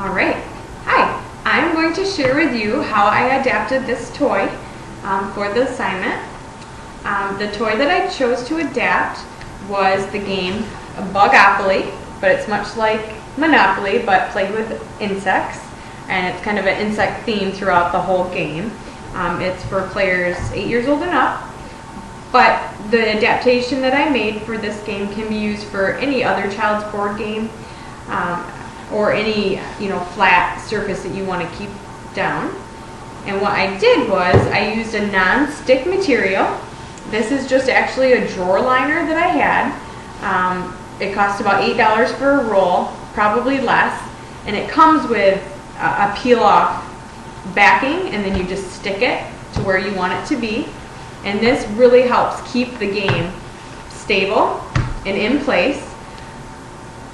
Alright, hi, I'm going to share with you how I adapted this toy for the assignment. The toy that I chose to adapt was the game Bug-opoly, but it's much like Monopoly but played with insects, and it's kind of an insect theme throughout the whole game. It's for players 8 years old and up, but the adaptation that I made for this game can be used for any other child's board game, or any flat surface that you want to keep down. And what I did was I used a non-stick material. This is just actually a drawer liner that I had. It cost about $8 for a roll, probably less, and it comes with a peel-off backing, and then you just stick it to where you want it to be. And this really helps keep the game stable and in place.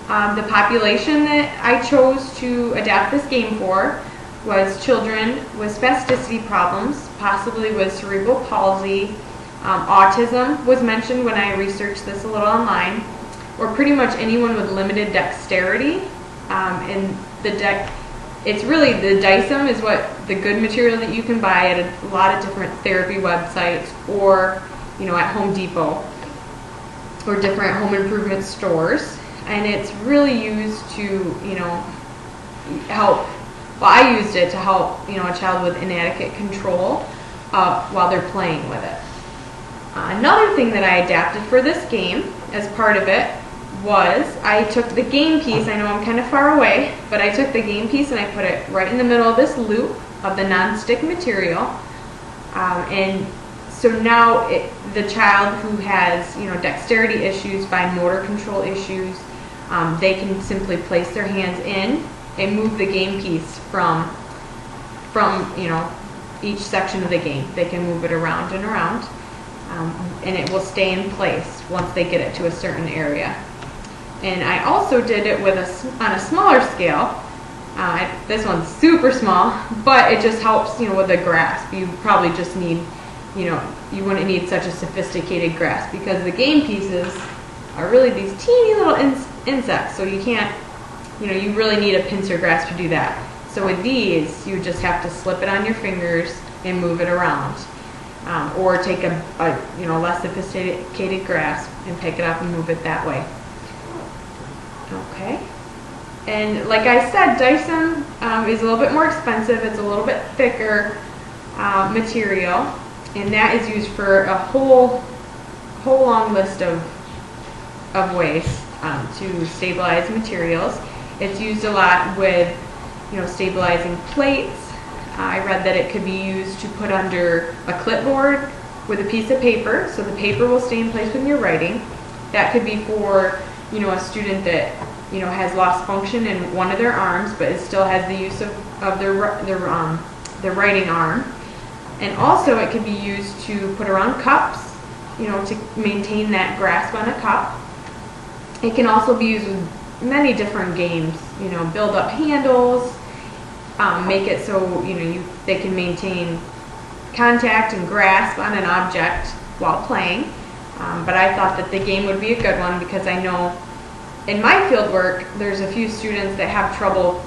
The population that I chose to adapt this game for was children with spasticity problems, possibly with cerebral palsy. Autism was mentioned when I researched this a little online, or pretty much anyone with limited dexterity. And it's really the dycem is what the good material that you can buy at a lot of different therapy websites, or at Home Depot or different home improvement stores. And it's really used to help. Well, I used it to help a child with inadequate control while they're playing with it. Another thing that I adapted for this game as part of it was I took the game piece. I know I'm kind of far away, but I took the game piece and I put it right in the middle of this loop of the non-stick material. And so now the child who has dexterity issues, fine motor control issues, they can simply place their hands in and move the game piece from each section of the game. They can move it around and around, and it will stay in place once they get it to a certain area. And I also did it with on a smaller scale. This one's super small, but it just helps with a grasp. You probably just need, you wouldn't need such a sophisticated grasp, because the game pieces are really these teeny little insects, so you can't, you really need a pincer grasp to do that. So with these, you just have to slip it on your fingers and move it around, or take a less sophisticated grasp and pick it up and move it that way. Okay, and like I said, dycem is a little bit more expensive. It's a little bit thicker material, and that is used for a whole long list of ways to stabilize materials. It's used a lot with stabilizing plates. I read that it could be used to put under a clipboard with a piece of paper, so the paper will stay in place when you're writing. That could be for a student that has lost function in one of their arms, but it still has the use of their writing arm. And also it can be used to put around cups, to maintain that grasp on a cup. It can also be used with many different games, build up handles, make it so they can maintain contact and grasp on an object while playing. But I thought that the game would be a good one, because I know in my field work there's a few students that have trouble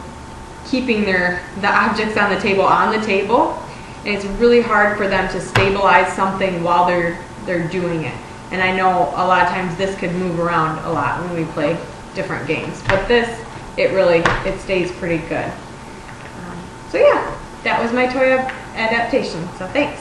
keeping the objects on the table, and it's really hard for them to stabilize something while they're doing it. And I know a lot of times this could move around a lot when we play different games, but this, it stays pretty good. So yeah, that was my toy adaptation, so thanks.